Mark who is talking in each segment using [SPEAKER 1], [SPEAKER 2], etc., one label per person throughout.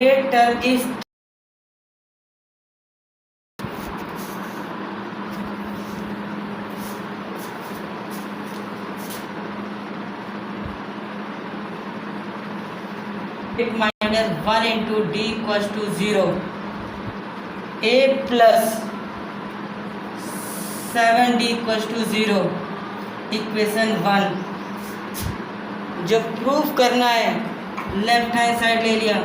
[SPEAKER 1] A term is minus 1 into d equals to 0. A plus 7d equals to 0. Equation 1 जो proof करना है left hand side ले लिया।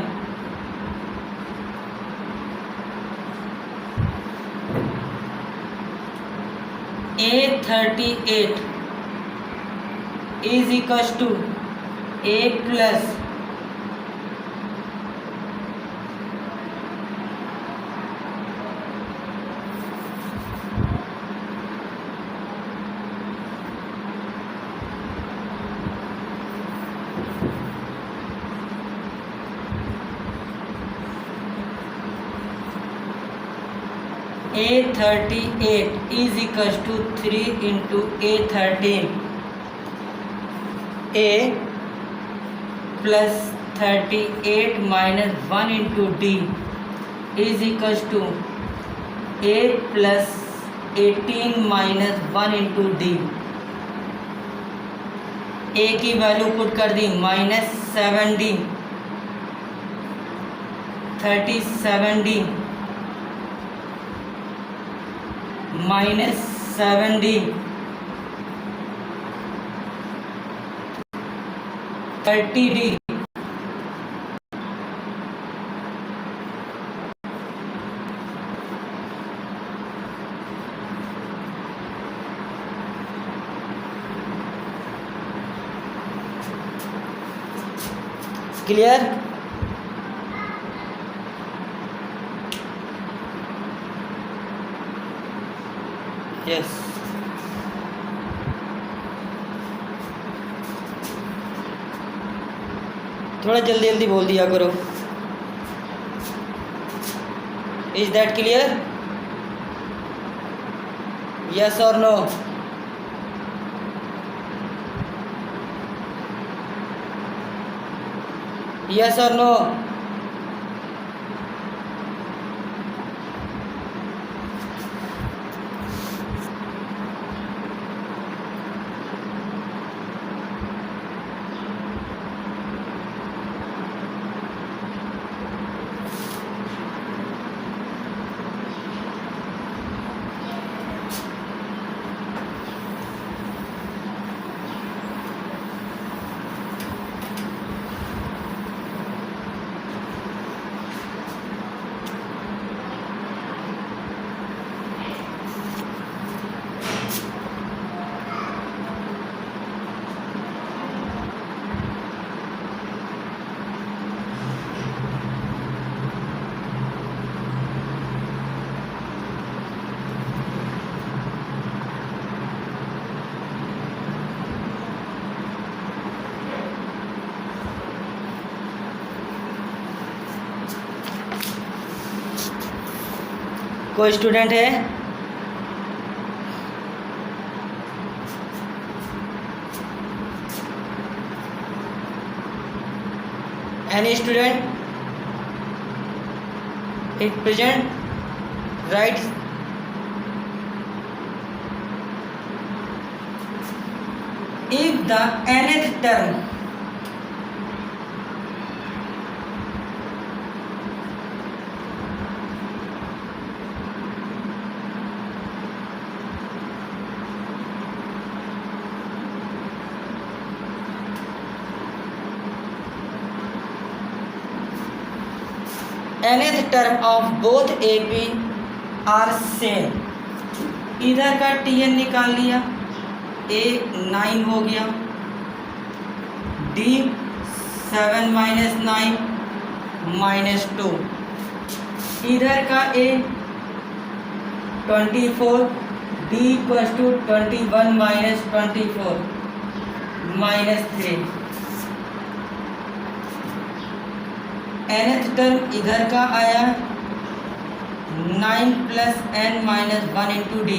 [SPEAKER 1] A38 is equals to A plus 38 is equals to 3 into A13. A plus 38 minus 1 into D is equals to A plus 18 minus 1 into D. A की value put कर दी -7D 37D -7D 30D clear. Yes थोड़ा जल्दी जल्दी बोल दिया करो। Is that clear? Yes और no? Yes और नो? कोई स्टूडेंट है? Any student it present right? If the nth term nth term of both AP are same। इधर का Tn निकाल लिया, A 9 हो गया, D 7 minus 9 minus 2, इधर का A 24, D equals to 21 minus 24 minus 3। nth term इधर का आया 9 plus n minus 1 into D।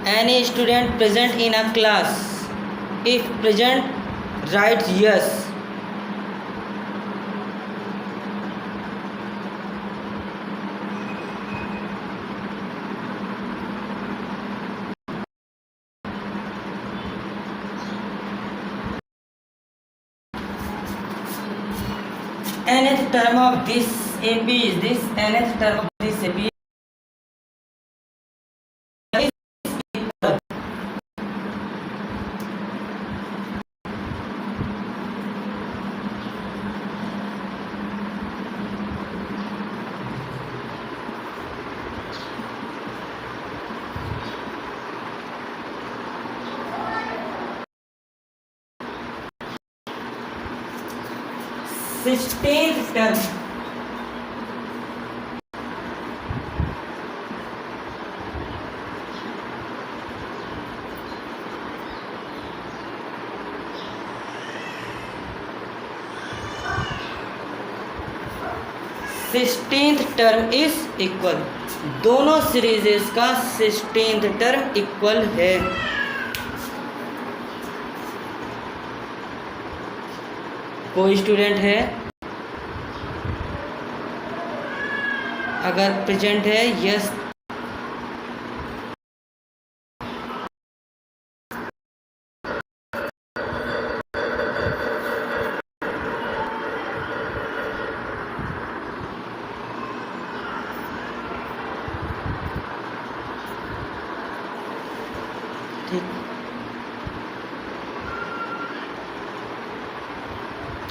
[SPEAKER 1] any student present in a class? If present, write yes. Nth term of this AP is this. Nth term of this AP is 16th term. Sixteenth term is equal, दोनों सीरीजेस का 16th term equal है। कोई student है अगर present है yes,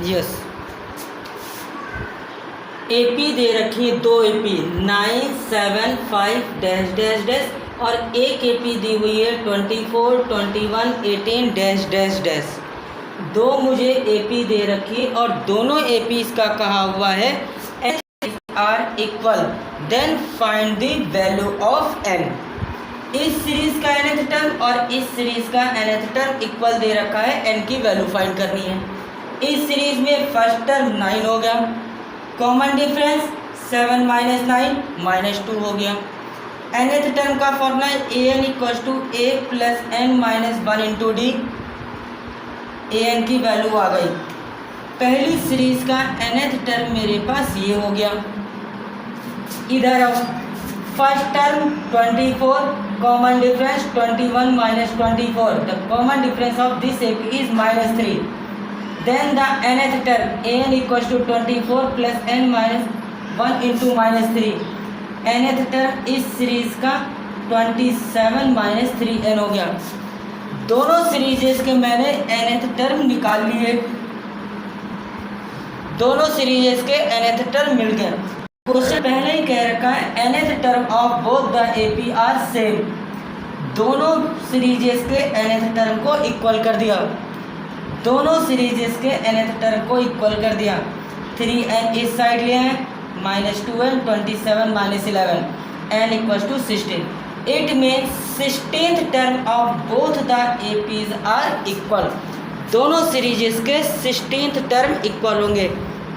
[SPEAKER 1] yes. AP दे रखी है, 2 AP 9, 7, 5 dash dash dash और एक एपी दी हुई है 24, 21, 18 डैश डैश डैश। 2 मुझे एपी दे रखी और दोनों एपीज का कहा हुआ है are equal, then find the value of N. इस सीरीज का nth टर्म और इस सीरीज का nth टर्म इक्वल दे रखा है, n की वैल्यू फाइंड करनी है। इस सीरीज में फर्स्ट टर्म 9 हो गया, कॉमन डिफरेंस 7 माइनस 9 माइनस 2 हो गया। nth टर्म का formula an equal to a plus n minus 1 into D, an की वैल्यू आ गई। पहली सीरीज का nth टर्म मेरे पास ये हो गया। इधर आओ, first term 24, common difference 21 minus 24, the common difference of this AP is minus 3। Then the nth term an equal to 24 plus n minus 1 into minus 3। nth term इस सीरीज का 27 minus 3n हो गया। दोनों सीरीजेस के मैंने nth टर्म निकाल लिए, दोनों सीरीजेस के nth टर्म मिल गए। क्वेश्चन पहले ही कह रखा है nth term of both the AP are same, दोनों सीरीजेस के nth टर्म को इक्वल कर दिया, दोनों सीरीजेस के nth टर्म को इक्वल कर दिया। 3n इस साइड लिए हैं, minus 2n, 27 minus 11, n equal to 16। It means 16th term of both the APs are equal, दोनों सीरीजेस के 16th टर्म इक्वल होंगे।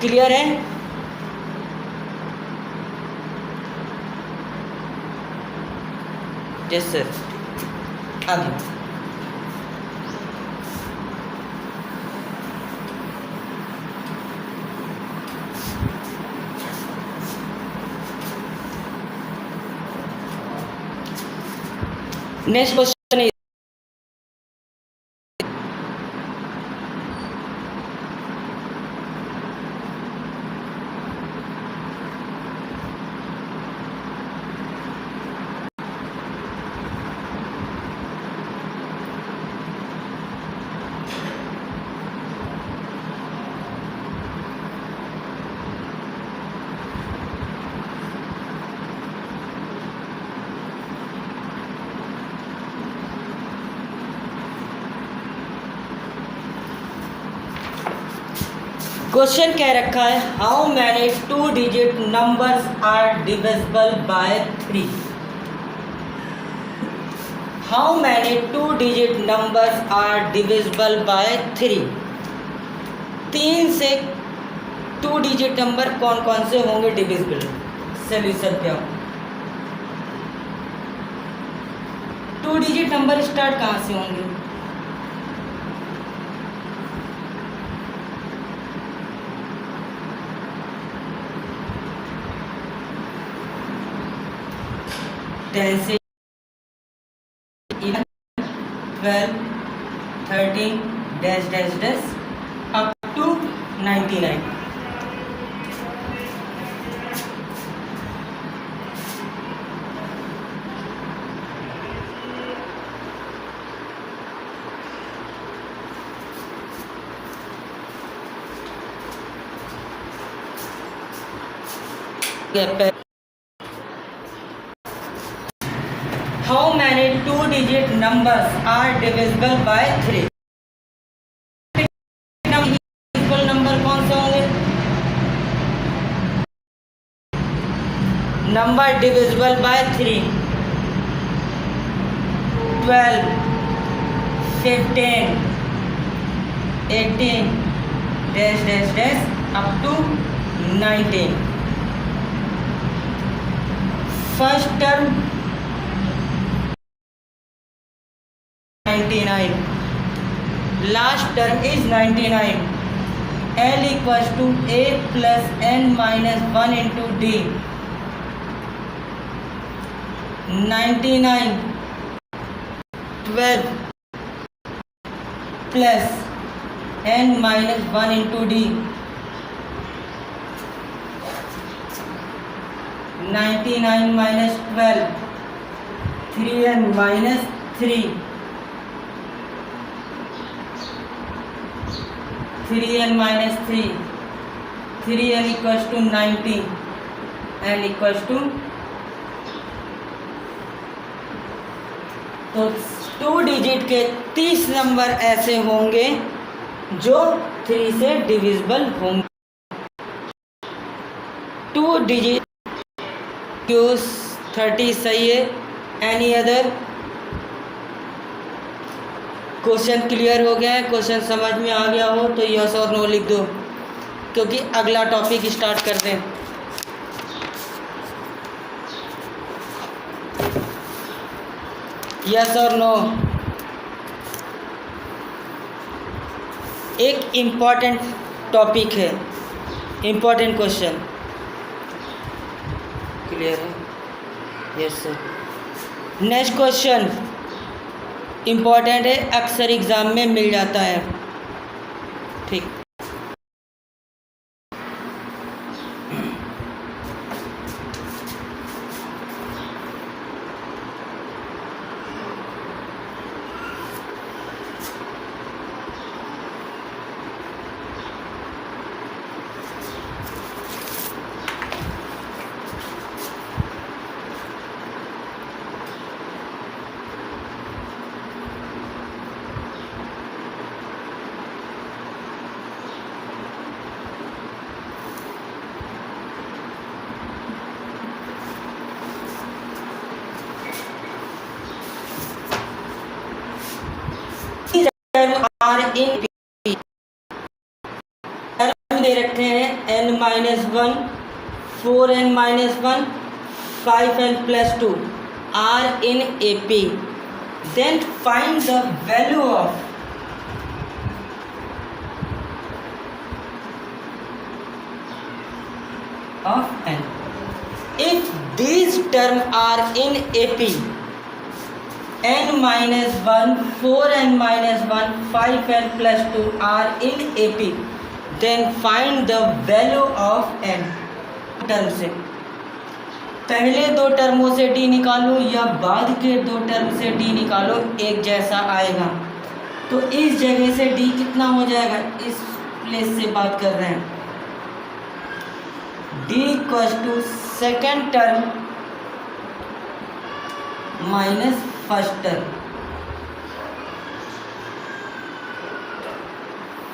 [SPEAKER 1] क्लियर है? Yes sir. आगे नेक्स्ट क्वेश्चन है, क्वेश्चन कह रखा है how many 2 digit numbers are divisible by 3। How many 2 digit numbers are divisible by 3। 3 से 2 डिजिट नंबर कौन कौन से होंगे डिविजिबल? सोल्यूशन क्या हो? 2 डिजिट नंबर स्टार्ट कहाँ से होंगे? टेन से 12, 13 dash dash dash up to 99। How many 2-digit numbers are divisible by 3? divisible number कौन से होंगे? Number divisible by 3, 12, 15, 18 dash dash dash up to 19. First term 99, last term is 99. L equals to A plus N minus 1 into D. 99, 12 plus N minus 1 into D. 99 minus 12, 3n minus 3, 3n minus 3, 3n equals to 90, n equals to, तो 2 digit के 30 number ऐसे होंगे जो 3 से divisible होंगे। 2 digit 30 सही है। Any other question clear हो गया है? क्वेश्चन समझ में आ गया हो तो यस और नो लिख दो, क्योंकि अगला टॉपिक स्टार्ट करते हैं। यस और नो। एक इम्पॉर्टेंट टॉपिक है, इम्पॉर्टेंट क्वेश्चन। क्लियर है? Yes sir. Next question important है, अक्सर एग्ज़ाम में मिल जाता है। ठीक, आर इन टर्म दे रखे हैं n-1, 4n-1, 5n+2 are in AP। Then find the value of n if these terms are in AP, n-1, 4n-1, 5n+2 are in AP, then find the value of n। Term से पहले 2 टर्मों से d निकालो या बाद के 2 term से d निकालो, एक जैसा आएगा। तो इस जगह से d कितना हो जाएगा, इस प्लेस से बात कर रहे हैं। d equals to second term minus first term,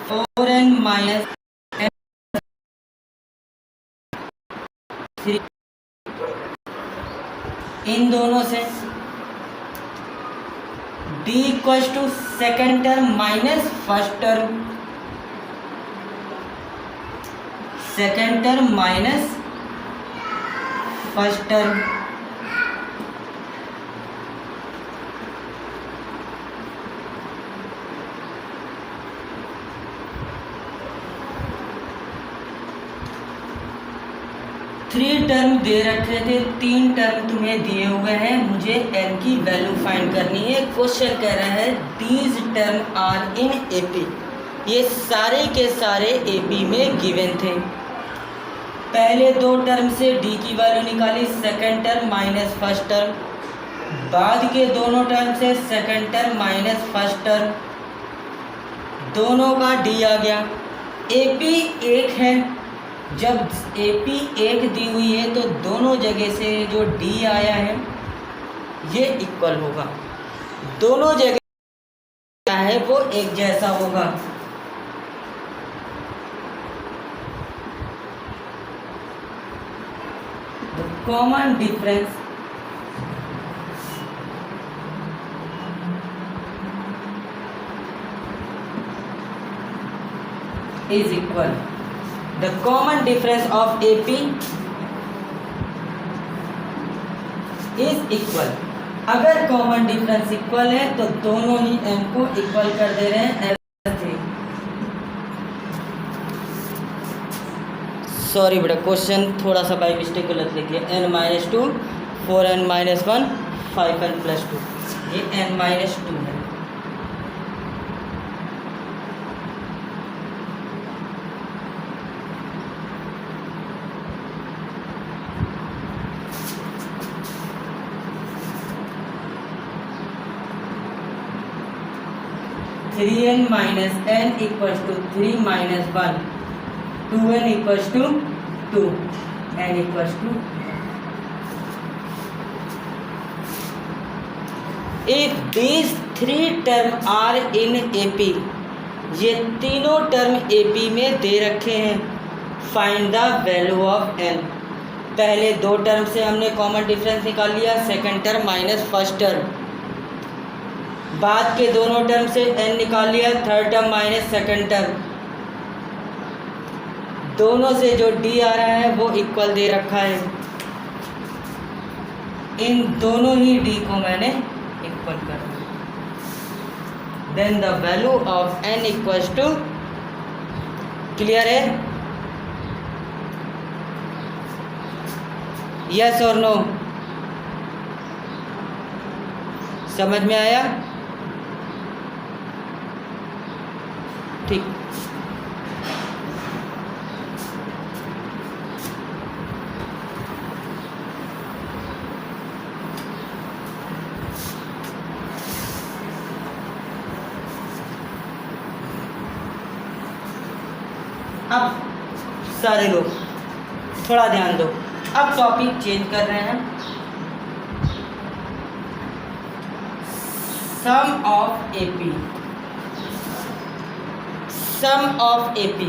[SPEAKER 1] 4n minus 3, इन दोनों से d equals to second term minus first term, second term minus first term, 3 term दे रखे थे, 3 टर्म तुम्हें दिए हुए हैं, मुझे n की वैल्यू फाइंड करनी है। क्वेश्चन कह रहा है these term are in AP, ये सारे के सारे AP में गिवन थे। पहले 2 टर्म से D की वैल्यू निकाली, second term minus first term, बाद के दोनों टर्म से second term minus first term, दोनों का D आ गया। AP 1 है, जब AP 1 दी हुई है तो दोनों जगह से जो D आया है ये इक्वल होगा, दोनों जगह क्या है वो एक जैसा होगा। The common difference is equal, the common difference of AP is equal। अगर कॉमन डिफरेंस इक्वल है तो दोनों ही m को इक्वल कर दे रहे हैं। सॉरी बेटा, क्वेश्चन थोड़ा सा बाई मिस्टेक गलत लिख लिया। n-2 4n-1 5n+2, ये n-2 है। Three n minus n equals to 3 minus 1, 2n equals to 2, n equals to. If these 3 term are in AP, ये तीनों टर्म AP में दे रखे हैं, find the value of n। पहले 2 टर्म से हमने कॉमन डिफरेंस निकाल लिया, second term minus first term, बाद के दोनों टर्म से n निकाल लिया, third term minus second term, दोनों से जो D आ रहा है वो इक्वल दे रखा है। इन दोनों ही D को मैंने इक्वल कर दिया। Then the value of n equals to, clear है? यस और नो? समझ में आया? ठीक। अब सारे लोग थोड़ा ध्यान दो, अब टॉपिक चेंज कर रहे हैं। Sum of AP, sum of AP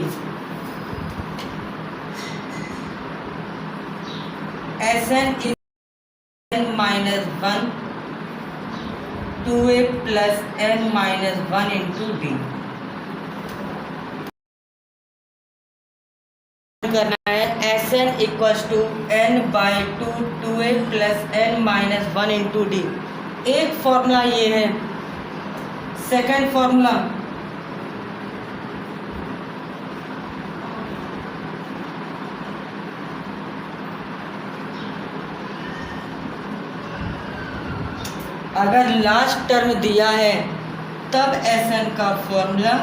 [SPEAKER 1] Sn is n-1 2a plus n-1 into D करना है। Sn equals to n/2 2a plus n-1 into D। एक फॉर्मूला ये है, सेकंड फॉर्मूला अगर लास्ट टर्म दिया है तब Sn का formula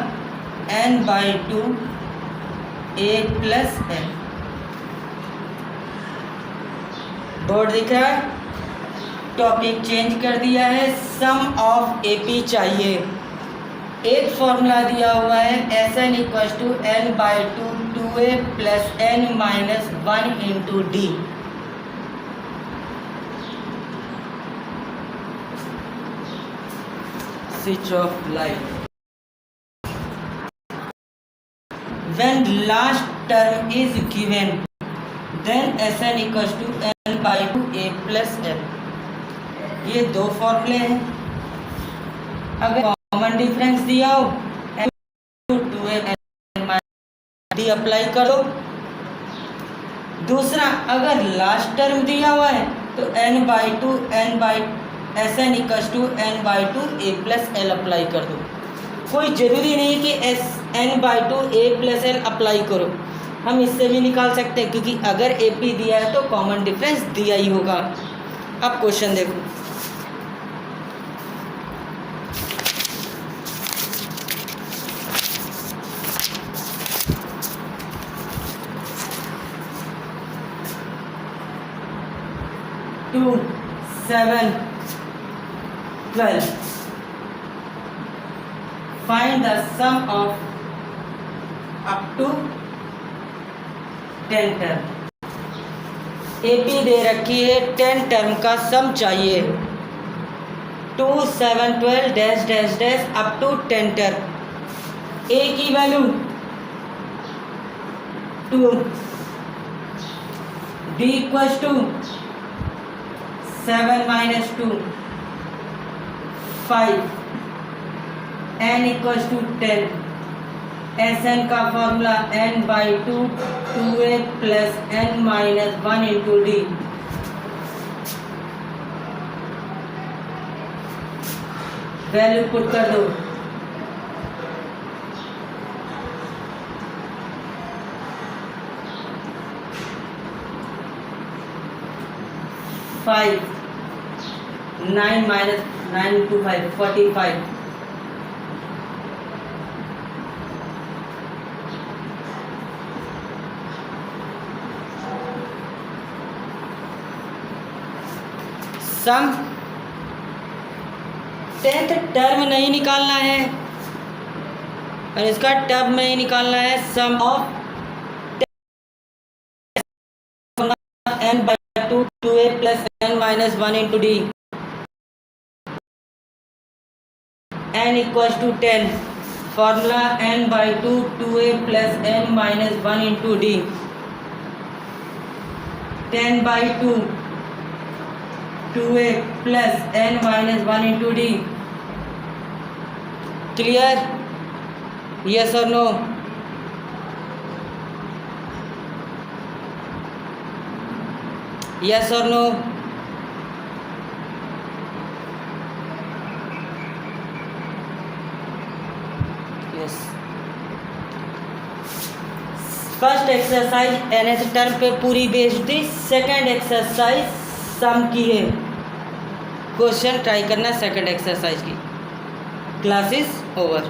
[SPEAKER 1] n/2 a plus n। Board दिख रहा है? टॉपिक चेंज कर दिया है, सम ऑफ AP चाहिए। एक फॉर्मूला दिया हुआ है Sn equals to n/2 2a plus n-1 into D। Switch off light. When last term is given, then Sn equals to n/2 a plus n। ये दो फॉर्मूले हैं। अगर कॉमन डिफरेंस दिया हो n/2 a n-d अप्लाई करो। दूसरा, अगर लास्ट टर्म दिया हुआ है तो n/2 Sn equals to n/2 a plus l apply कर दो। कोई ज़रूरी नहीं कि n/2 a plus l apply करो, हम इससे भी निकाल सकते हैं, क्योंकि अगर AP दिया है तो कॉमन डिफरेंस दिया ही होगा। अब क्वेश्चन देखो, two 7 12 find the sum of up to 10 term. AP दे रखी है 10 टर्म का सम चाहिए, 2 7 12 dash dash dash up to 10 term. A की value 2, D equals to 7 minus 2 5, N equals to 10। Sn का formula n/2 2a plus n minus 1 into d. Value put कर दो, five 9 minus 9 into 5 45। Sum 10th term नहीं निकालना है और इसका term नहीं निकालना है। Sum of n/2 2a plus n minus 1 into D. n equals to 10, formula n/2 2a plus n minus 1 into D. 10/2 2a plus n minus 1 into D. Clear? Yes और no? Yes और no? Yes. First exercise nth term पे पूरी based थी, second exercise sum की है। Question try करना second exercise की। Class is over.